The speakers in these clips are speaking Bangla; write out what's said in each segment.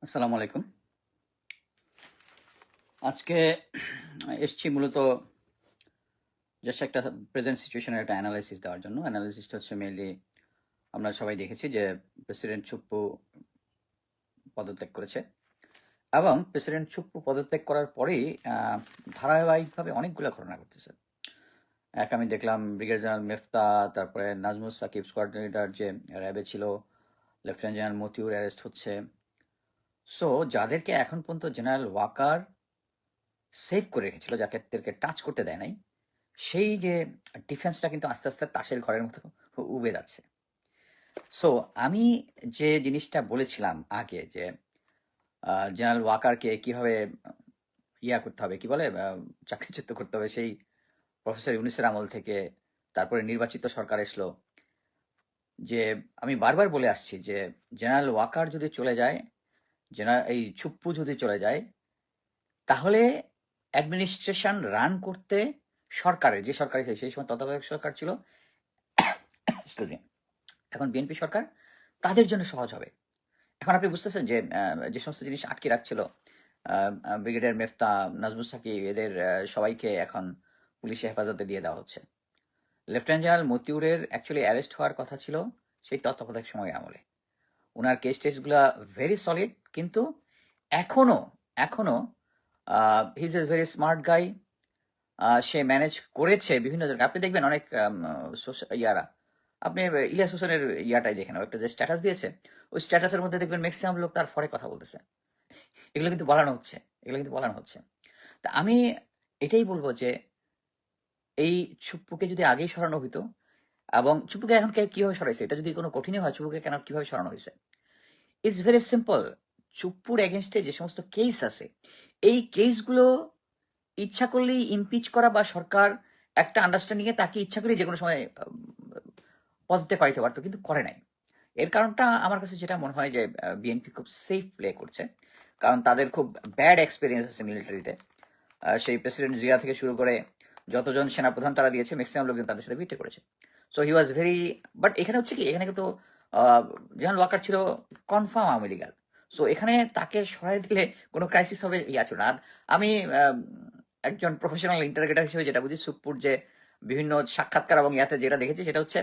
আসসালামু আলাইকুম। আজকে এসছি মূলত জাস্ট একটা প্রেজেন্ট সিচুয়েশনের একটা অ্যানালাইসিস দেওয়ার জন্য। অ্যানালাইসিসটা হচ্ছে মেইনলি আমরা সবাই দেখেছি যে প্রেসিডেন্ট চুপ্পু পদত্যাগ করেছে এবং প্রেসিডেন্ট চুপ্পু পদত্যাগ করার পরেই ধারাবাহিকভাবে অনেকগুলো ঘটনা ঘটতেছে। এক আমি দেখলাম ব্রিগেডিয়ার জেনারেল মেফতা, তারপরে নাজমুস সাকিব স্কোয়াড লিডার যে র্যাবে ছিল, লেফটেন্যান্ট জেনারেল মতিউর অ্যারেস্ট হচ্ছে। সো যাদেরকে এখন পর্যন্ত জেনারেল ওয়াকার সেভ করে রেখেছিল, যাদেরকে টাচ করতে দেয় নাই, সেই যে ডিফেন্সটা কিন্তু আস্তে আস্তে তাসের ঘরের মতো উবে যাচ্ছে। সো আমি যে জিনিসটা বলেছিলাম আগে যে জেনারেল ওয়াকারকে কিভাবে ইয়া করতে হবে, কি বলে, চাকরিচ্যুত করতে হবে, সেই প্রফেসর ইউনিসের আমল থেকে তারপরে নির্বাচিত সরকার এসলো, যে আমি বারবার বলে আসছি যে জেনারেল ওয়াকার যদি চলে যায়, এই চুপ্পু যদি চলে যায়, তাহলে অ্যাডমিনিস্ট্রেশন রান করতে সরকারের যে সরকার সেই সময় তত্ত্বাবধায়ক সরকার ছিল, এক্সকিউজ মি, এখন বিএনপি সরকার, তাদের জন্য সহজ হবে। এখন আপনি বুঝতেছেন যে যে সমস্ত জিনিস আটকে রাখছিল, ব্রিগেডিয়ার মেফতা, নাজমুস সাকিব, এদের সবাইকে এখন পুলিশে হেফাজতে দিয়ে দেওয়া হচ্ছে। লেফটেন্যান্ট জেনারেল মতিউরের অ্যাকচুয়ালি অ্যারেস্ট হওয়ার কথা ছিল সেই তত্ত্বাবধায়ক সময় আমলে। ওনার কেস টেসগুলো ভেরি সলিড, কিন্তু এখনো এখনো he is a very smart guy. Say manage করেছে বিভিন্ন জায়গায়। আপনি দেখবেন অনেক ইয়ারা, আপনি ইলিয়াস হোসেনের ইয়াটাই দেখেন, ও একটা যে স্ট্যাটাস দিয়েছে, ওই স্ট্যাটাসের মধ্যে দেখবেন ম্যাক্সিমাম লোক তার ফরে কথা বলতেছে। এগুলো কিন্তু বলানো হচ্ছে। তা আমি এটাই বলবো যে এই চুপ্পুকে যদি আগেই সরানো হইতো, এবং চুপ্পুকে এখন কিভাবে সরাইছে, এটা যদি কোনো কঠিনই হয়, চুপ্পুকে কেন কিভাবে সরানো হয়েছে, ইটস ভেরি সিম্পল। চুপ্পুর এগেনস্টে যে সমস্ত কেস আছে, এই কেসগুলো ইচ্ছা করলেই ইমপিচ করা বা সরকার একটা আন্ডারস্ট্যান্ডিং এ তাকে ইচ্ছা করলেই যে কোনো সময় পদত্যাগ করাইতে পারতো, কিন্তু করে নাই। এর কারণটা আমার কাছে যেটা মনে হয় যে বিএনপি খুব সেফ প্লে করছে, কারণ তাদের খুব ব্যাড এক্সপিরিয়েন্স আছে মিলিটারিতে। সেই প্রেসিডেন্ট জিয়া থেকে শুরু করে যতজন সেনাপ্রধান তারা দিয়েছে, ম্যাক্সিমাম লোকজন তাদের সাথে বিটে করেছে। So he was very, but এখানে হচ্ছে কি, এখানে কিন্তু জেনারেল ওয়াকার ছিল কনফার্ম আওয়ামী লীগার। সো এখানে তাকে সরাই দিলে কোনো ক্রাইসিস হবে ইয়া ছিল না। আর আমি একজন প্রফেশনাল ইন্টারগ্রেটার হিসেবে যেটা বুঝি, সুপ্পুর যে বিভিন্ন সাক্ষাৎকার এবং ইয়াতে যেটা দেখেছি, সেটা হচ্ছে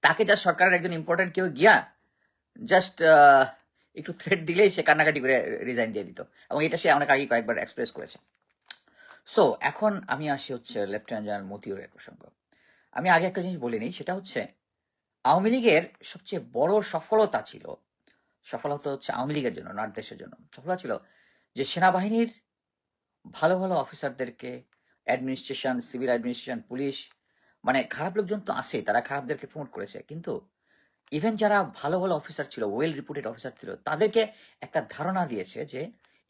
তাকে যা সরকারের একজন ইম্পর্টেন্ট কেউ গিয়া জাস্ট একটু থ্রেট দিলেই সে কান্নাকাটি করে রিজাইন দিয়ে দিত, এবং এটা সে অনেক আগে কয়েকবার এক্সপ্রেস করেছে। সো এখন আমি আসি হচ্ছে লেফটেন্যান্ট জেনারেল মতিউরের প্রসঙ্গ। আমি আগে একটা জিনিস বলিনি, সেটা হচ্ছে আওয়ামী লীগের সবচেয়ে বড় সফলতা হচ্ছে আওয়ামী লীগের জন্য, নট দেশের জন্য। সফলতা ছিল যে সেনাবাহিনীর ভালো ভালো অফিসারদেরকে, অ্যাডমিনিস্ট্রেশন, সিভিল অ্যাডমিনিস্ট্রেশন, পুলিশ, মানে খারাপ লোকজন তো আছে, তারা খারাপদেরকে প্রমোট করেছে, কিন্তু ইভেন যারা ভালো ভালো অফিসার ছিল, ওয়েল রিপুটেড অফিসার ছিল, তাদেরকে একটা ধারণা দিয়েছে যে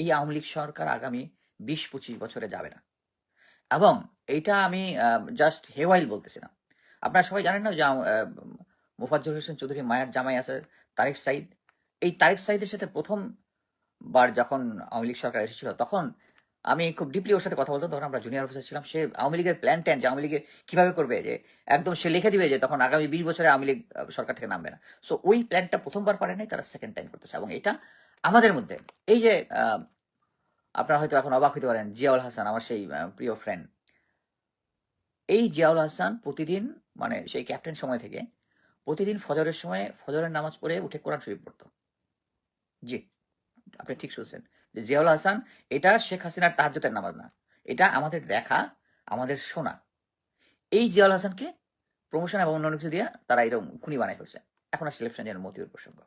এই আওয়ামী লীগ সরকার আগামী 20-25 বছরে যাবে না। এবং এইটা আমি জাস্ট হেওয়াইল বলতেছি না। আপনারা সবাই জানেন না যে মোফাজ্জল হোসেন চৌধুরী মায়ের জামাই আছে তারেক সাইদ। এই তারেক সাইদের সাথে প্রথমবার যখন আওয়ামী লীগ সরকার এসেছিল, তখন আমি খুব ডিপলি ওর সাথে কথা বলতাম। তখন আমরা জুনিয়র অফিসার ছিলাম। সে আওয়ামী লীগের প্ল্যান ট্যান, যে আওয়ামী লীগের কিভাবে করবে, যে একদম সে লিখে দিবে যে তখন আগামী 20 বছরে আওয়ামী লীগ সরকার থেকে নামবে না। সো ওই প্ল্যানটা প্রথমবার পারে নাই, তারা সেকেন্ড টাইম করতেছে। এবং এটা আমাদের মধ্যে, এই যে আপনারা হয়তো এখন অবাক হতে পারেন, জিয়াউল হাসান, আমার সেই প্রিয় ফ্রেন্ড, এই জিয়াউল হাসান প্রতিদিন, মানে সেই ক্যাপ্টেন সময় থেকে প্রতিদিন ফজরের সময় ফজরের নামাজ পড়ে উঠে কোরআন শরীফ পড়তো। জি, আপনি ঠিক শুনছেন যে জিয়াউল হাসান, এটা শেখ হাসিনার তাহাজ্জুদের নামাজ না, এটা আমাদের দেখা, আমাদের শোনা। এই জিয়াউল হাসানকে প্রমোশন এবং অন্যান্য কিছু দিয়ে তারা এরকম খুনি বানাই ফেলছে। এখন আসলে লেফটেন্যান্ট জেনারেল মতিউর প্রসঙ্গ।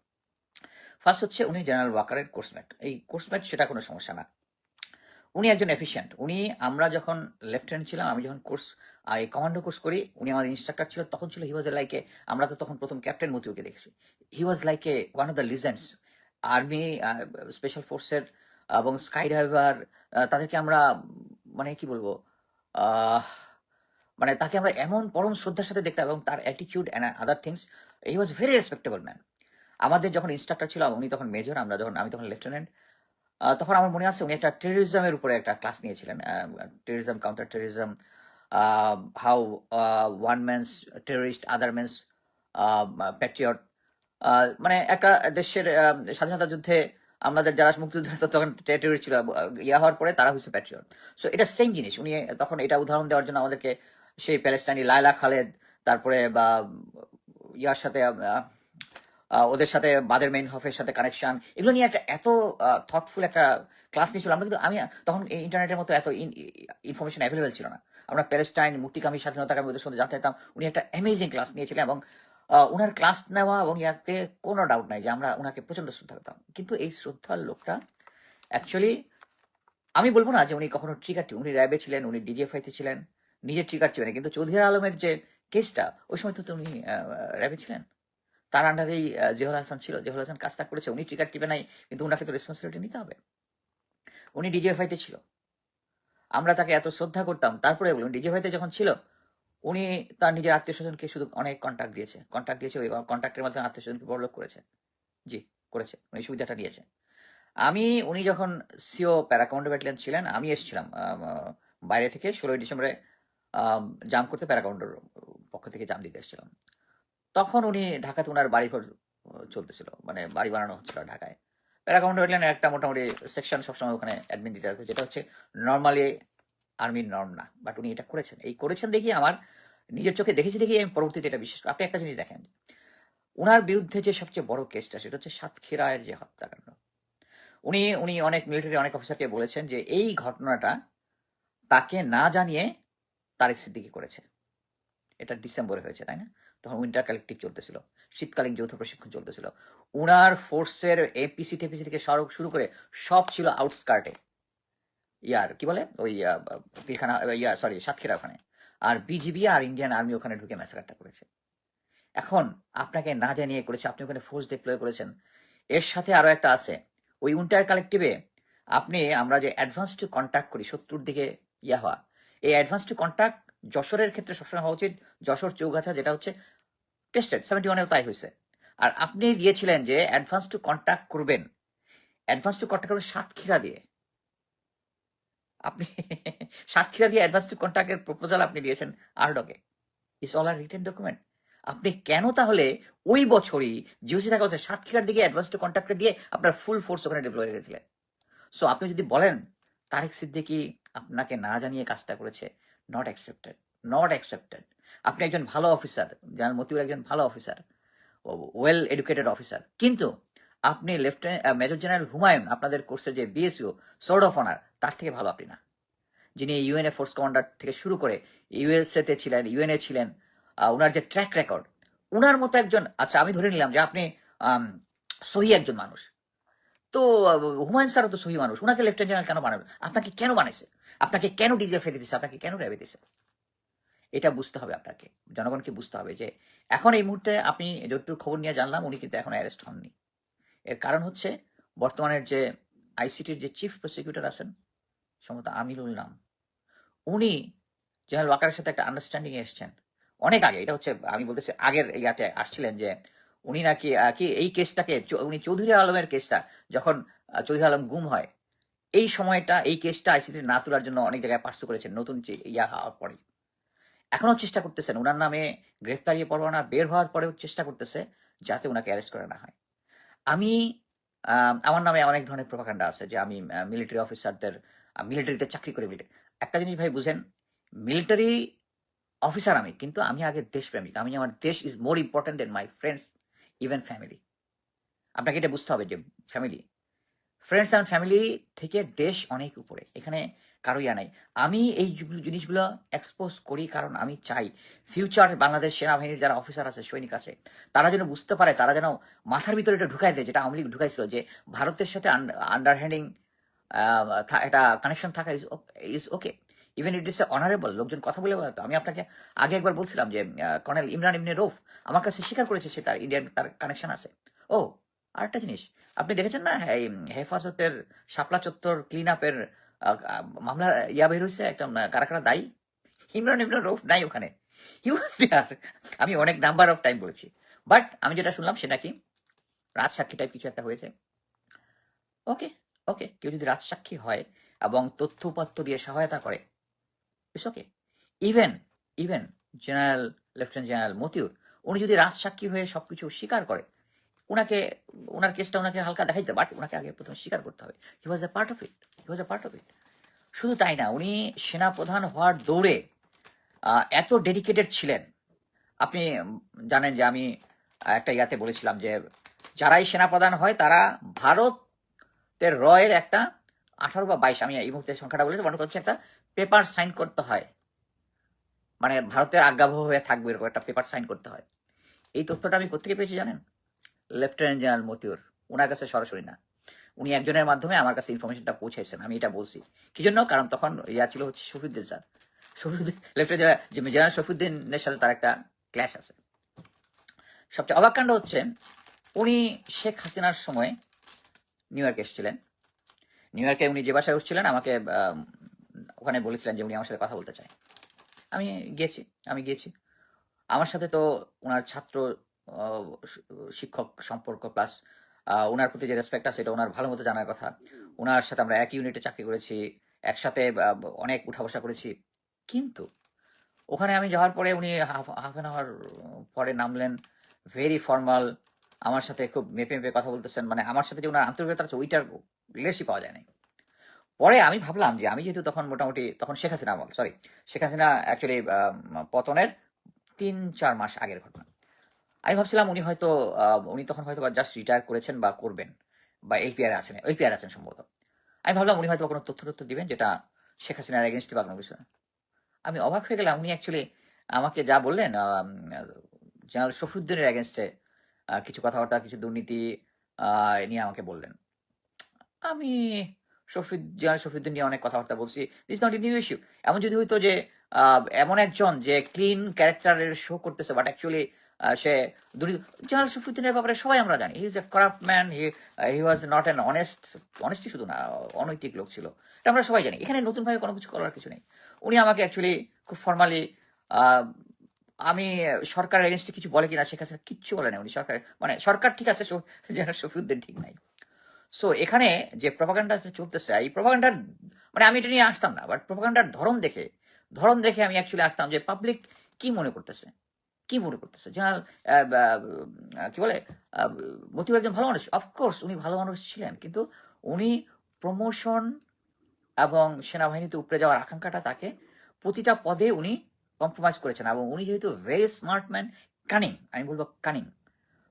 ফার্স্ট হচ্ছে উনি জেনারেল ওয়াকারের কোর্সমেট। এই কোর্সমেট সেটা কোনো সমস্যা না, উনি একজন এফিশিয়েন্ট। উনি, আমরা যখন লেফটেন্যান্ট ছিলাম, আমি যখন কোর্স, এই কমান্ডো কোর্স করি, উনি আমাদের ইনস্ট্রাক্টর ছিল, তখন ছিল হি ওয়াজ লাইক এ, আমরা তো তখন প্রথম ক্যাপ্টেন মতিউরকে দেখেছি, he was like a one of the legends. Army, special ফোর্সের এবং স্কাই ডাইভার, তাদেরকে আমরা, মানে কি বলবো, আহ, মানে তাকে আমরা এমন পরম শ্রদ্ধার সাথে দেখতাম, এবং তার attitude and other things, he was very respectable man. আমাদের যখন ইনস্ট্রাক্টর ছিল, উনি তখন মেজর, আমি তখন লেফটেন্যান্ট, তখন আমার মনে আছে উনি একটা টেররিজমের উপরে একটা ক্লাস নিয়েছিলেন, terrorism, counter terrorism, how one man's terrorist, other man's Patriot, মানে একটা দেশের স্বাধীনতা যুদ্ধে আমাদের যারা মুক্তিযোদ্ধা তখন টেরিটরি ছিল, ইয়া হওয়ার পরে তারা হচ্ছে প্যাট্রিয়ট। সো এটা সেম জিনিস। উনি তখন এটা উদাহরণ দেওয়ার জন্য আমাদেরকে সেই প্যালেস্টাইনি লায়লা খালেদ, তারপরে বা ইয়ার সাথে ওদের সাথে বাদের মেইন হফের সাথে কানেকশন, এগুলো নিয়ে একটা এত থটফুল একটা ক্লাস নিয়েছিল আমরা। কিন্তু আমি তখন এই ইন্টারনেটের মতো এত ইনফরমেশন অ্যাভেলেবেল ছিল না। আমরা প্যালেস্টাইন, মুক্তিকামী, স্বাধীনতাকামী ওদের সঙ্গে জানতে চাইতাম। উনি একটা অ্যামেজিং ক্লাস নিয়েছিলেন এবং ওনার ক্লাস নেওয়া এবং ইয়াতে কোনো ডাউট নাই যে আমরা ওনাকে প্রচন্ড শ্রদ্ধা করতাম। কিন্তু এই শ্রদ্ধার লোকটা অ্যাকচুয়ালি, আমি বলবো না যে উনি কখনো ট্রিগার, উনি র্যাবে ছিলেন, উনি ডিজিএফআইতে ছিলেন, নিজে ট্রিগার ছিলেন। কিন্তু চৌধুরী আলমের যে কেসটা, ওই সময় তো উনি র্যাবে ছিলেন, তার আন্ডারেই জেহুল হাসান ছিল। জেহুল হাসান কাজটা করেছে, উনি ট্রিগার টিপে নাই, কিন্তু উনাকে তো রেসপন্সিবিলিটি নিতে হবে। উনি ডিজিএফআইতে ছিল, আমরা তাকে এত শ্রদ্ধা করতাম, তারপরে বলুন ডিজিএফআইতে যখন ছিল উনি তার নিজের আত্মীয় স্বজনকে শুধু অনেক কন্ট্যাক্ট দিয়েছে, ওই কন্ট্যাক্টের মাধ্যমে আত্মীয় স্বজনকে বড়লোক করেছে। জি, করেছে, উনি সুবিধাটা নিয়েছে। উনি যখন সিও প্যারা কমান্ডো ব্যাটালিয়ন ছিলেন, আমি এসেছিলাম বাইরে থেকে 16ই ডিসেম্বরে জাম করতে, প্যারা কমান্ডোর পক্ষ থেকে জাম দিতে এসেছিলাম। তখন উনি ঢাকাতে ওনার বাড়িঘর চলতেছিল, মানে বাড়ি বানানো হচ্ছিল ঢাকায়। প্যারা কমান্ডো ব্যাটালিয়নের একটা মোটামুটি সেকশন সবসময় ওখানে অ্যাডমিন দিতে রাখে, যেটা হচ্ছে নর্মালি আর্মির নর্ম না, বাট উনি এটা করেছেন। এই করেছেন দেখি আমার নিজের চোখে দেখেছি, দেখি আমি পরবর্তীতে এটা বিশ্বাস করি। আপনি একটা জিনিস দেখেন, উনার বিরুদ্ধে যে সবচেয়ে বড় কেসটা, সেটা হচ্ছে সাতক্ষীরার যে হত্যাকাণ্ড। উনি উনি অনেক মিলিটারি অনেক অফিসারকে বলেছেন যে এই ঘটনাটা তাকে না জানিয়ে তারেক সিদ্দিকী করেছে। এটা ডিসেম্বরে হয়েছে, তাই না? তখন উইন্টার কালেকটিভ চলতেছিল, শীতকালীন যৌথ প্রশিক্ষণ চলতেছিল। উনার ফোর্সের এপিসি টেপিসি থেকে শুরু করে সব ছিল আউটস্কার্টে, ইয়ার কি বলে ওই পিলখানা, সরি সাতক্ষীরা ওখানে। আর বিজিবি আর ইন্ডিয়ান আর্মি ওখানে ঢুকে ম্যাসাকারটা করেছে। এখন আপনাকে না জানিয়ে করেছে, আপনি ওখানে ফোর্স ডিপ্লয় করেছেন। এর সাথে আরো একটা আছে, ওই উইন্টার কালেকটিভে আমরা যে অ্যাডভান্স টু কন্ট্যাক্ট করি, শত্রুর দিকে ইয়া হওয়া, এই অ্যাডভান্স টু কন্ট্যাক্ট যশোরের ক্ষেত্রে সবসময় হওয়া উচিত। যশোর চৌগাছা যেটা হচ্ছে টেস্টেড, 71-এও তাই হয়েছে। আর আপনি দিয়েছিলেন যে অ্যাডভান্স টু কন্ট্যাক্ট করবেন, অ্যাডভান্স টু কন্ট্যাক্ট করবেন সাতক্ষীরা দিয়ে। আপনি সাতক্ষীরা দিয়ে অ্যাডভান্স টু কন্ট্যাক্টের প্রপোজাল আপনি দিয়েছেন আরডকে। ইটস অল আর রিটেন ডকুমেন্ট। আপনি কেন তাহলে ওই বছরই জিওসি থাকা বছর সাতক্ষীরার দিকে অ্যাডভান্স টু কন্ট্যাক্টে দিয়ে আপনার ফুল ফোর্স ওখানে ডিপ্লয় রেখেছিলেন? সো আপনি যদি বলেন তারেক সিদ্দিকী আপনাকে না জানিয়ে কাজটা করেছে, নট অ্যাকসেপ্টেড, নট অ্যাকসেপ্টেড। আপনি একজন ভালো অফিসার, জেনারেল মতিউর একজন ভালো অফিসার, ওয়েল এডুকেটেড অফিসার, কিন্তু আপনি লেফটেন্যান্ট মেজর জেনারেল হুমায়ুন, আপনাদের কোর্সের যে বিএসইউ সোর্ড অফ অনার, তার থেকে ভালো আপনি না। যিনি ইউএনএ ফোর্স কমান্ডার থেকে শুরু করে ইউএসএ তে ছিলেন, ইউএনএ ছিলেন, উনার যে ট্র্যাক রেকর্ড, উনার মতো একজন, আচ্ছা আমি ধরে নিলাম যে আপনি সহি একজন মানুষ, তো হুমায়ুন স্যারও তো সহি মানুষ, উনাকে লেফটেন্যান্ট জেনারেল কেন বানাবে? আপনাকে কেন বানাইছে? আপনাকে কেন ডিজিএফ দিতেছে? আপনাকে কেন র্যাবে দিছে? এটা বুঝতে হবে আপনাকে, জনগণকে বুঝতে হবে যে এখন এই মুহূর্তে আপনি যতটুকু খবর নিয়ে জানলাম, উনি কিন্তু এখন অ্যারেস্ট হননি। এর কারণ হচ্ছে বর্তমানের যে আইসিটির যে চিফ প্রসিকিউটর আছেন, সম্ভবত আমিরুল নাম, উনি জেনারেল ওয়াকারের সাথে একটা আন্ডারস্ট্যান্ডিং এসছেন অনেক আগে। এটা হচ্ছে আমি বলতেছি আগের ইয়াতে আসছিলেন যে উনি নাকি কি এই কেসটাকে, উনি চৌধুরী আলমের কেসটা যখন চৌধুরী আলম গুম হয়, এই সময়টা এই কেসটা আইসিটি না তোলার জন্য অনেক জায়গায় পার্সু করেছেন, নতুন ইয়া হওয়ার পরে এখনো চেষ্টা করতেছেন ওনার নামে গ্রেফতারি পরোয়ানা বের হওয়ার পরেও চেষ্টা করতেছে যাতে ওনাকে অ্যারেস্ট করা না হয়। আমি আমার নামে অনেক ধরনের প্রোপাগান্ডা আছে যে আমি মিলিটারি অফিসারদের, মিলিটারিতে চাকরি করে একটা জিনিস ভাই বুঝেন, মিলিটারি অফিসার আমি, কিন্তু আমি আগে দেশপ্রেমিক। আমি আমার দেশ is more important then my friends, even family. আপনাকে এটা বুঝতে হবে যে ফ্যামিলি, ফ্রেন্ডস অ্যান্ড ফ্যামিলি থেকে দেশ অনেক উপরে, এখানে কারো ইয়া নাই। আমি এই জিনিসগুলো এক্সপোজ করি কারণ আমি চাই ফিউচার বাংলাদেশ সেনাবাহিনীর যারা অফিসার আছে, সৈনিক আছে, তারা যেন বুঝতে পারে, তারা যেন মাথার ভিতরে এটা ঢুকাই দেয়, যেটা আওয়ামী লীগ ঢুকাইছিল, যে ভারতের সাথে আন্ডারহ্যান্ডিং একটা কানেকশন থাকা is okay, even it is honourable. লোকজন কথা বলে বলতো, আমি আপনাকে আগে একবার বলছিলাম যে কর্নেল ইমরান ইবনে রৌফ আমার কাছে স্বীকার করেছে সে তার ইন্ডিয়ান তার কানেকশন আছে। ও আরেকটা জিনিস আপনি দেখেছেন না, এই হেফাজতের শাপলা চত্বর ক্লিন আপের মামলা ইয়া বের হয়েছে, একটা কারা কারা দায়ী? ইমরান ইমরান রৌফ নাই ওখানে, হি ওয়াজ দেয়ার। আমি অনেক নাম্বার অফ টাইম বলেছি, বাট আমি যেটা শুনলাম সেটা কি রাজসাক্ষী টাইপ কিছু একটা হয়েছে। ওকে, ওকে, কেউ যদি রাজসাক্ষী হয় এবং তথ্য উপাত্ত দিয়ে সহায়তা করে, it's okay. Even even general lieutenant general Motiur, উনি যদি রাজসাক্ষী হয়ে সবকিছু স্বীকার করে, উনাকে ওনার কেসটা ওনাকে হালকা দেখাইতে, বাট ওনাকে আগে প্রথমে স্বীকার করতে হবে he was a part of it, he was a part of it. শুধু তাই না, উনি সেনাপ্রধান হওয়ার দৌড়ে এত ডেডিকেটেড ছিলেন। আপনি জানেন যে আমি একটা ইয়াতে বলেছিলাম যে যারাই সেনাপ্রধান হয় তারা ভারতের রয়ের একটা 18 বা 22, আমি এই মুহূর্তে সংখ্যাটা বলেছি, মনে করছি একটা পেপার সাইন করতে হয়, মানে ভারতের আজ্ঞাবহ হয়ে থাকবে এরকম একটা পেপার সাইন করতে হয়। এই তথ্যটা আমি কোথেকে পেয়েছি জানেন? লেফটেন্যান্ট জেনারেল মতিউর, ওনার কাছে সরাসরি না, উনি একজনের মাধ্যমে আমার কাছে ইনফরমেশনটা পৌঁছাইছেন। আমি এটা বলছি কি জন্য, কারণ তখন ইয়া ছিল হচ্ছে Shafiuddin sir, Shafiuddin lieutenant general শফিউদ্দিনের সাথে তার একটা ক্ল্যাশ আছে। সবচেয়ে অবাক কাণ্ড হচ্ছে উনি শেখ হাসিনার সময় নিউ ইয়র্কে এসেছিলেন। নিউ ইয়র্কে উনি যে বাসায় উঠছিলেন আমাকে ওখানে বলেছিলেন যে উনি আমার সাথে কথা বলতে চায়। আমি গিয়েছি। আমার সাথে তো ওনার ছাত্র শিক্ষক সম্পর্ক প্লাস ওনার প্রতি যে রেসপেক্ট আছে এটা ওনার ভালো মতো জানার কথা। ওনার সাথে আমরা একই ইউনিটে চাকরি করেছি, একসাথে অনেক উঠা বসা করেছি। কিন্তু ওখানে আমি যাওয়ার পরে উনি হাফ অ্যান আওয়ার পরে নামলেন, ভেরি ফর্মাল, আমার সাথে খুব মেপে মেপে কথা বলতেছেন। মানে আমার সাথে যে ওনার আন্তরিকতা আছে ওইটার লেশই পাওয়া যায় নাই। পরে আমি ভাবলাম যে আমি যেহেতু তখন মোটামুটি তখন শেখ হাসিনা অ্যাকচুয়ালি পতনের 3-4 মাস আগের ঘটনা। আমি ভাবছিলাম উনি তখন হয়তো জাস্ট রিটায়ার করেছেন বা করবেন বা এলপিআর আছেন সম্ভবত। আমি ভাবলাম উনি হয়তো কোনো তথ্য দিবেন যেটা শেখ হাসিনার এগেনস্টে বা কোনো কিছু না। আমি অবাক হয়ে গেলাম, উনি অ্যাকচুয়ালি আমাকে যা বললেন জেনারেল শফিউদ্দিনের এগেনস্টে কিছু কথাবার্তা, কিছু দুর্নীতি নিয়ে আমাকে বললেন। আমি জেনারেল শফিউদ্দিন নিয়ে অনেক কথাবার্তা বলছি, this not a new issue. এমন যদি হইতো যে এমন একজন যে ক্লিন ক্যারেক্টারের শো করতেছে বাট অ্যাকচুয়ালি সে জেনারেল শফিউদ্দিনের ব্যাপারে সবাই আমরা জানি he is a corrupt man, he was not an honesty শুধু না, অনৈতিক লোক ছিল, এটা আমরা সবাই জানি। এখানে নতুনভাবে কোনো কিছু করার কিছু নেই। উনি আমাকে অ্যাকচুয়ালি খুব ফর্মালি, আমি সরকারের এগেনস্টে কিছু বলে কিনা শেখ হাসিনা কিচ্ছু বলে না। উনি সরকার ঠিক আছে, জেনারেল শফিউদ্দিন ঠিক নাই। সো এখানে যে প্রপাগান্ডা চলতেছে, এই প্রপাগান্ডার মানে আমি এটা নিয়ে আসতাম না, বাট প্রপাগান্ডার ধরন দেখে আমি অ্যাকচুয়ালি আসতাম যে পাবলিক কি মনে করতেছে। জেনারেল কি বলে মতিউর একজন ভালো মানুষ, অফকোর্স উনি ভালো মানুষ ছিলেন, কিন্তু উনি প্রমোশন এবং সেনাবাহিনীতে উপরে যাওয়ার আকাঙ্ক্ষাটা তাকে প্রতিটা পদে উনি কম্প্রোমাইজ করেছেন। এবং উনি যেহেতু ভেরি স্মার্ট ম্যান, কানিং, আমি বলবো কানিং,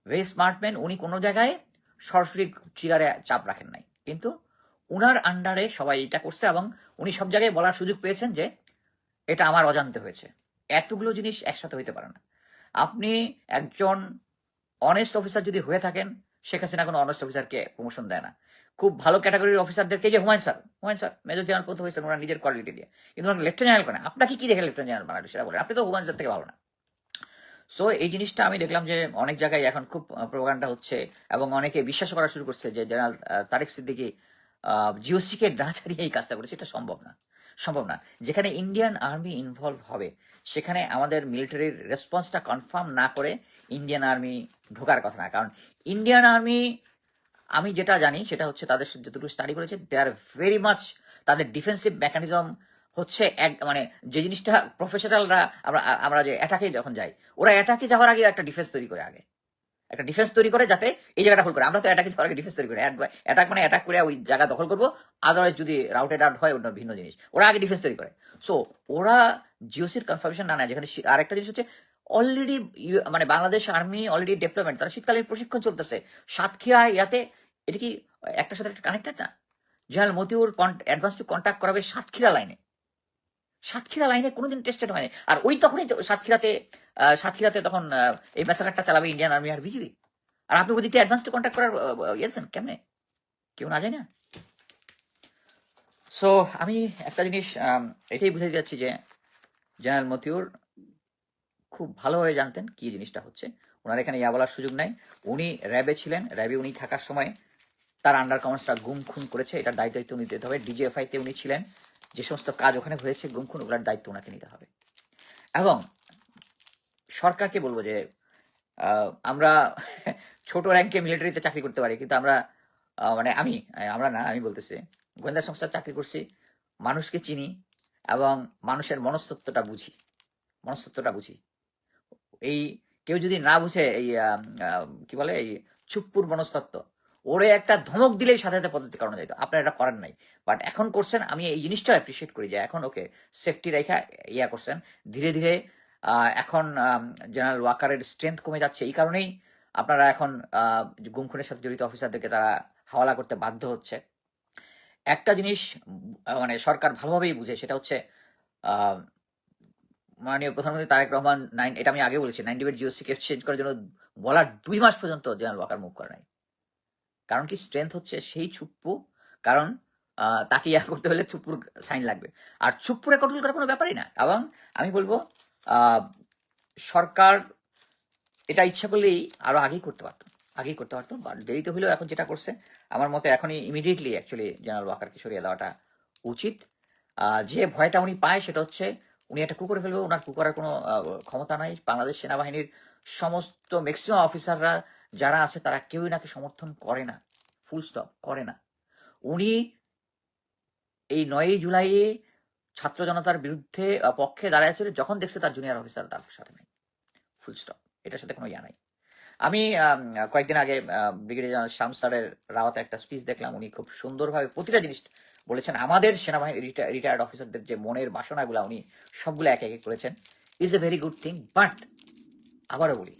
ভেরি স্মার্ট ম্যান, উনি কোনো জায়গায় সরাসরি ট্রিগারে চাপ রাখেন নাই, কিন্তু উনার আন্ডারে সবাই এটা করছে এবং উনি সব জায়গায় বলার সুযোগ পেয়েছেন যে এটা আমার অজান্তে হয়েছে। এতগুলো জিনিস একসাথে হইতে পারে না। আপনি একজন অনেস্ট অফিসার যদি হয়ে থাকেন, শেখ হাসিনা কোনো অনেস্ট অফিসারকে প্রমোশন দেয় না। খুব ভালো ক্যাটাগরির অফিসারদেরকে, যে হুমায়ুন স্যার মেজর জেনারেল পদ হয়েছেন ওনার নিজের কোয়ালিটি দিয়ে, কিন্তু ওনাকে লেফটেন্যান্ট জেনারেল করে না। আপনাকে কি দেখে লেফটেন্যান্ট জেনারেল বানালো সেটা বলেন, আপনি তো হুমায়ুন স্যার থেকে ভালো না। সো এই জিনিসটা আমি দেখলাম যে অনেক জায়গায় এখন খুব প্রোপাগান্ডা হচ্ছে এবং অনেকে বিশ্বাস করা শুরু করছে যে জেনারেল তারেক সিদ্দিকী জিওসিকে না ছাড়িয়ে এই কাজটা করেছে। এটা সম্ভব না। যেখানে ইন্ডিয়ান আর্মি ইনভলভ হবে সেখানে আমাদের মিলিটারির রেসপন্সটা কনফার্ম না করে ইন্ডিয়ান আর্মি ঢোকার কথা না। কারণ ইন্ডিয়ান আর্মি, আমি যেটা জানি সেটা হচ্ছে তাদের যতটুকু স্টাডি করেছে, দে আর ভেরি মাচ, তাদের ডিফেন্সিভ মেকানিজম হচ্ছে মানে যে জিনিসটা প্রফেশনালরা আমরা যে অ্যাটাকে যখন যাই, ওরা অ্যাটাকে যাওয়ার আগে একটা ডিফেন্স তৈরি করে, যাতে এই জায়গাটা দখল করে। আমরা তো অ্যাটাকে যাওয়ার আগে ডিফেন্স তৈরি করি, অ্যাটাক করে ওই জায়গা দখল করবো, আদারওয়াইজ যদি রাউটেড আউট হয় অন্য ভিন্ন জিনিস, ওরা আগে ডিফেন্স তৈরি করে। সো ওরা জিওসির কনফার্মেশন না নেয়। যেখানে আরেকটা জিনিস হচ্ছে অলরেডি মানে বাংলাদেশ আর্মি অলরেডি ডেভেলপমেন্ট, তারা শীতকালীন প্রশিক্ষণ চলতেছে সাতক্ষীরা ইয়াতে। এটা কি একটার সাথে একটা কানেক্টেড না? General Motiur advance to contact করাবে সাতক্ষীরা লাইনে কোনোদিন টেস্টেড হয়নি। আর ওই তখনই সাতক্ষীরাতে তখন এই ম্যাসাকারটা চালাবে ইন্ডিয়ান আর্মি আর বিজিবি। আর আপনি ওদিকে অ্যাডভান্স টু কন্ট্যাক্ট করার ইয়েছেন কেমনে? কেউ না যায় না। সো আমি একটা জিনিস এটাই বুঝাতে যাচ্ছি যে জেনারেল মতিউর খুব ভালোভাবে জানতেন কি জিনিসটা হচ্ছে। ওনার এখানে ইয়া বলার সুযোগ নাই। উনি র্যাবে ছিলেন, র্যাবে উনি থাকার সময় তার আন্ডার কমান্ডাররা গুম খুন করেছে, এটার দায়িত্ব উনি দিতে হবে। ডিজিএফআইতে উনি ছিলেন, যে সমস্ত কাজ ওখানে হয়েছে গুম খুন, ওগুলোর দায়িত্ব ওনাকে নিতে হবে। এবং সরকারকে বলবো যে আমরা ছোট র্যাঙ্কে মিলিটারিতে চাকরি করতে পারি, কিন্তু আমরা মানে আমি বলতেছি গোয়েন্দা সংস্থার চাকরি করছি, মানুষকে চিনি এবং মানুষের মনস্তত্ত্বটা বুঝি। এই কেউ যদি না বুঝে এই কি বলে এই চুপ্পুর মনস্তত্ত্ব, ওরে একটা ধমক দিলেই সাথে সাথে পদ্ধতি করানো যেত। আপনারা এটা করেন নাই, বাট এখন করছেন। আমি এই জিনিসটা অ্যাপ্রিসিয়েট করি যে এখন ওকে সেফটি রেখা ইয়া করছেন। ধীরে ধীরে এখন জেনারেল ওয়াকারের স্ট্রেংথ কমে যাচ্ছে। এই কারণেই আপনারা এখন গুম খুনের সাথে জড়িত অফিসারদেরকে তারা হাওয়ালা করতে বাধ্য হচ্ছে। একটা জিনিস মানে সরকার ভালোভাবেই বুঝে, সেটা হচ্ছে মাননীয় প্রধানমন্ত্রী তারেক রহমান এটা আমি আগে বলেছি, 90 জিওসিকে চেঞ্জ করার জন্য বলার 2 মাস পর্যন্ত জেনারেল ওয়াকার মুভ করে নাই। কারণ কি, স্ট্রেংথ হচ্ছে সেই চুপ্পু। কারণ তাকে ইয়া করতে হলে চুপ্পুর সাইন লাগবে, আর চুপ্পুরে কন্ট্রোল করার কোনো ব্যাপারই না। এবং আমি বলবো সরকার এটা ইচ্ছা করলেই আরো আগেই করতে পারতো, বাট দেরিতে হলেও এখন যেটা করছে আমার মতে এখনই ইমিডিয়েটলি অ্যাকচুয়ালি জেনারেল ওয়াকারকে সরিয়ে দেওয়াটা উচিত। যে ভয়টা উনি পায় সেটা হচ্ছে উনি একটা কুকুরে ফেলবে, ওনার কুকুরের কোনো ক্ষমতা নাই। বাংলাদেশ সেনাবাহিনীর সমস্ত ম্যাক্সিমাম অফিসাররা যারা আছে তারা কেউই নাকি সমর্থন করে না, ফুল স্টপ করে না। উনি এই 9 জুলাই ছাত্র জনতার বিরুদ্ধে পক্ষে দাঁড়াইছিল যখন দেখছে তার জুনিয়র অফিসার তার সাথে নেই, ফুল স্টপ। এটার সাথে কোনো ইয়া নাই। আমি কয়েকদিন আগে ব্রিগেডিয়ার জেনারেল শাম স্যারের রাওয়াতে একটা স্পিচ দেখলাম। উনি খুব সুন্দরভাবে প্রতিটা জিনিস বলেছেন। আমাদের সেনাবাহিনী রিটায়ার্ড অফিসারদের যে মনের বাসনাগুলো উনি সবগুলো একে একে করেছেন। Is a very good thing. But আবারও বলি,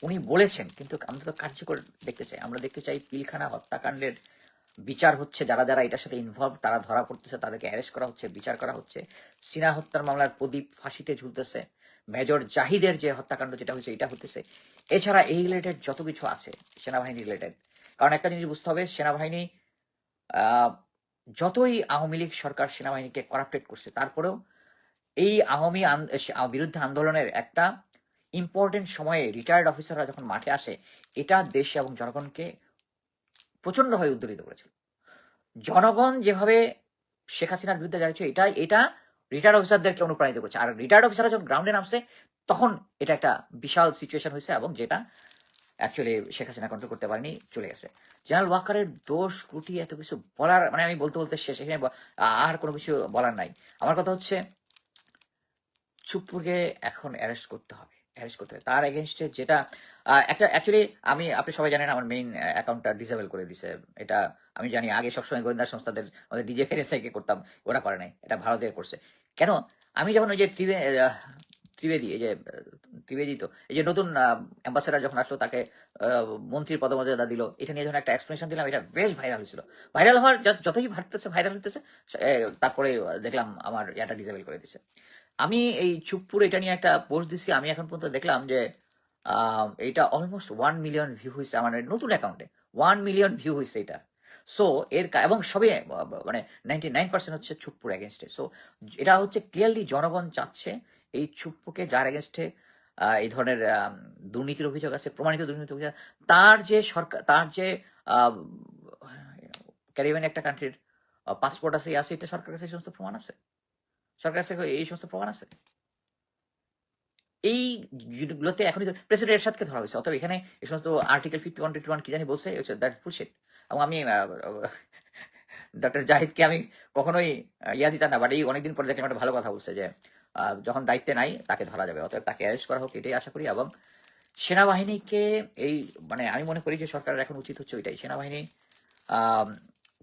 উনি বলেছেন, কিন্তু আমরা তো কার্যকর দেখতে চাই। আমরা দেখতে চাই পিলখানা হত্যাকাণ্ডের বিচার হচ্ছে, যারা যারা এটার সাথে ইনভলভ তারা ধরা পড়তেছে, তাদেরকে অ্যারেস্ট করা হচ্ছে, বিচার করা হচ্ছে। সিনা হত্যার মামলার প্রদীপ ফাঁসিতে ঝুলতেছে, মেজর জাহিদের যে হত্যাকাণ্ড যেটা হয়েছে এটা হতেছে। এছাড়া এই রিলেটেড যত কিছু আছে সেনাবাহিনী রিলেটেড, কারণ একটা জিনিস বুঝতে হবে, সেনাবাহিনী যতই আওয়ামী লীগ সরকার সেনাবাহিনীকে করাপ্টেড করছে, তারপরেও এই বিরুদ্ধে আন্দোলনের একটা ইম্পর্টেন্ট সময়ে রিটায়ার্ড অফিসাররা যখন মাঠে আসে, এটা দেশ এবং জনগণকে প্রচন্ডভাবে উদ্দোলিত করেছিল। জনগণ যেভাবে শেখ হাসিনার বিরুদ্ধে দাঁড়িয়েছে, এটা রিটায়ার্ড অফিসারদেরকে অনুপ্রাণিত করছে। আর রিটায়ার্ড অফিসাররা যখন গ্রাউন্ডে নামছে তখন এটা একটা বিশাল সিচুয়েশন হয়েছে, এবং যেটা অ্যাকচুয়ালি শেখ হাসিনা কন্ট্রোল করতে পারেনি, চলে গেছে। জেনারেল ওয়াকারের দোষ কুটি এত কিছু বলার, মানে আমি বলতে বলতে শেষ, এখানে আর কোনো কিছু বলার নাই। আমার কথা হচ্ছে চুপ্পুকে এখন অ্যারেস্ট করতে হবে। তার এগেনস্টে যেটা একটা অ্যাকচুয়ালি আপনি সবাই জানেন আমার মেইন অ্যাকাউন্টটা ডিসেবল করে দিছে। এটা আমি জানি। আগে সবসময় গোয়েন্দা সংস্থাদের আমাদের ডিজে ফেরেসাইকে করতাম, ওরা করে নাই, এটা ভারতের করছে। কেন? আমি যখন ওই যে ত্রিবেদী, এই যে ত্রিবেদী তো এই যে নতুন অ্যাম্বাসেডার যখন আসলো, তাকে মন্ত্রীর পদমর্যাদা দিল, এটা নিয়ে যখন একটা এক্সপ্লেনেশন দিলাম, এটা বেশ ভাইরাল হয়েছিল। ভাইরাল হওয়ার যতই ভাইরাল হতেছে, তারপরে দেখলাম আমার এটা ডিসেবল করে দিছে। আমি এই চুপ্পুর এটা নিয়ে একটা পোস্ট দিছি। আমি এখন পর্যন্ত দেখলাম যে এটা অলমোস্ট 1 মিলিয়ন ভিউ হয়েছে আমার নতুন অ্যাকাউন্টে। 1 মিলিয়ন ভিউ হয়েছে এটা। সো এবং সবই মানে 99% হচ্ছে চুপ্পুর এগেনস্টে। সো এটা হচ্ছে ক্লিয়ারলি জনগণ চাচ্ছে এই চুপ্পুকে, যার এগেনস্টে এই ধরনের দুর্নীতির অভিযোগ আছে, প্রমাণিত দুর্নীতির অভিযোগ, তার যে সরকার, তার যে ক্যারিবিয়ান একটা কান্ট্রির পাসপোর্ট আছে, এটা সরকারের কাছে এই সমস্ত প্রমাণ আছে। সরকারের কাছে এই সমস্ত প্রমাণ আছে। এইগুলোতে এখনই প্রেসিডেন্ট এরশাদকে ধরা হয়েছে। অতএব এখানে এই সমস্ত আর্টিকেল 51 কি জানি বলছে, দ্যাট বুলশিট। এবং আমি ডক্টর জাহিদকে আমি কখনোই ইয়া দিতাম না, বাট এই অনেকদিন পরে দেখলাম একটা ভালো কথা বলছে যে যখন দায়িত্বে নাই তাকে ধরা যাবে, অতএব তাকে অ্যারেস্ট করা হোক, এটাই আশা করি। এবং সেনাবাহিনীকে এই মানে আমি মনে করি যে সরকারের এখন উচিত হচ্ছে ওইটাই, সেনাবাহিনী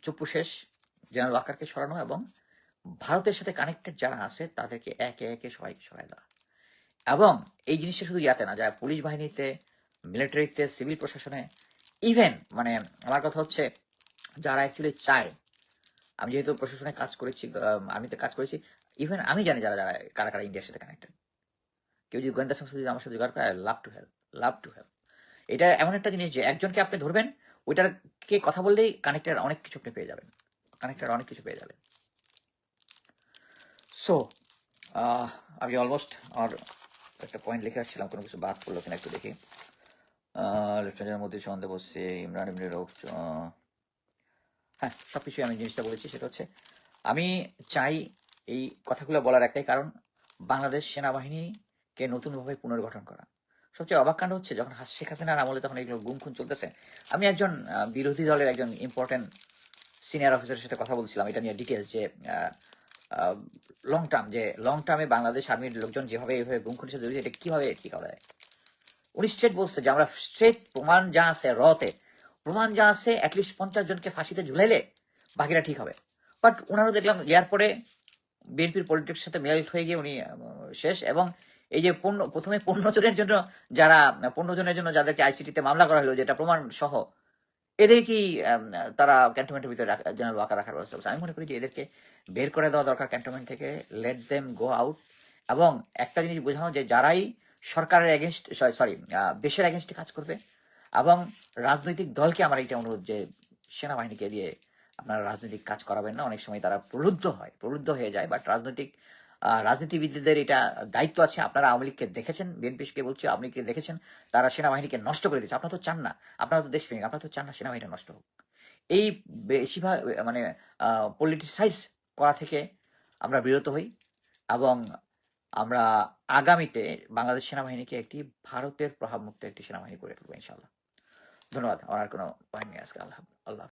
চুপ্পু শেষ, জেনারেল ওয়াকারকে সরানো, এবং ভারতের সাথে কানেক্টেড যারা আছে তাদেরকে একে একে সবাইকে সরাই দেওয়া। এবং এই জিনিসটা শুধু ইয়াতে না, যা পুলিশ বাহিনীতে, মিলিটারিতে, সিভিল প্রশাসনে, ইভেন মানে আমার কথা হচ্ছে যারা অ্যাকচুয়ালি চায়, আমি যেহেতু প্রশাসনে কাজ করেছি, আর্মিতে কাজ করেছি, ইভেন আমি জানি যারা যারা কারা কারা ইন্ডিয়ার সাথে কানেক্টেড। কেউ যদি গোয়েন্দা সংস্থা যদি আমার সাথে জোগাড় করে, লাভ টু হেল্প। এটা এমন একটা জিনিস যে একজনকে আপনি ধরবেন, ওইটার কে কথা বললেই কানেক্টেড অনেক কিছু আপনি পেয়ে যাবেন, সো আমি অলমোস্ট আমার একটা পয়েন্ট লিখে আসছিলাম, কোনো কিছু বাদ পড়লো কিনা একটু দেখি। লেফটেন্যান্টের মধ্যে সন্দেহ বসছে, ইমরান ইবনে রউফ, হ্যাঁ সবকিছুই আমি জিনিসটা বলেছি। সেটা হচ্ছে আমি চাই এই কথাগুলো বলার একটাই কারণ, বাংলাদেশ সেনাবাহিনীকে নতুনভাবে পুনর্গঠন করা। সবচেয়ে অবাক কাণ্ড হচ্ছে যখন শেখ হাসিনার আমলে তখন এগুলো গুম খুন চলতেছে, আমি একজন বিরোধী দলের একজন ইম্পর্টেন্ট সিনিয়র অফিসারের সাথে কথা বলছিলাম এটা নিয়ে ডিটেলস, যে লং টার্মে বাংলাদেশ আর্মির লোকজন যেভাবে এইভাবে গুম খুনের সাথে জড়িত, এটা কিভাবে ঠিক করা যায়। উনি স্ট্রেট বলছে যে আমরা স্ট্রেট প্রমাণ যা আছে রতে প্রমাণ যা আছে অ্যাটলিস্ট 50 জনকে ফাঁসিতে ঝুলাইলে বাকিটা ঠিক হবে। বাট ওনারও দেখলাম এয়ারপোর্টে বিএনপির পলিটিক্স সাথে মেল্ট হয়ে গিয়ে উনি শেষ। এবং এই যে প্রথমে 15 জনের জন্য যারা 15 জনের জন্য যাদেরকে আইসিটিতে মামলা করা হলো যেটা প্রমাণ সহ, এদের কি তারা ক্যান্টনমেন্টের ভিতরে জেনারেল ওয়াকার রাখার ব্যবস্থা করছে? আমি মনে করি যে এদেরকে বের করে দেওয়া দরকার ক্যান্টনমেন্ট থেকে, লেট দেম গো আউট। এবং একটা জিনিস বোঝানো যে যারাই সরকারের এগেনস্ট, সরি দেশের এগেনস্টে কাজ করবে, এবং রাজনৈতিক দলকে আমার এইটা অনুরোধ যে সেনাবাহিনীকে দিয়ে আপনারা রাজনৈতিক কাজ করাবেন না। অনেক সময় তারা প্রলুব্ধ হয়ে যায়। বাট রাজনীতিবিদদের এটা দায়িত্ব আছে। আপনারা আওয়ামী লীগকে দেখেছেন, বিএনপিকে বলছি, আওয়ামী লীগকে দেখেছেন, তারা সেনাবাহিনীকে নষ্ট করে দিচ্ছে। আপনারা তো চান না, আপনারা তো দেশপ্রেমিক, আপনারা তো চান না সেনাবাহিনী নষ্ট হোক। এই বেশিরভাগ মানে পলিটিসাইজ করা থেকে আমরা বিরত হই, এবং আমরা আগামীতে বাংলাদেশ সেনাবাহিনীকে একটি ভারতের প্রভাবমুক্ত একটি সেনাবাহিনী করে তুলবো ইনশাআল্লাহ। ধন্যবাদ। আমার আর কোনো পয়েন্ট নেই আজকে। আল্লাহ আল্লাহ।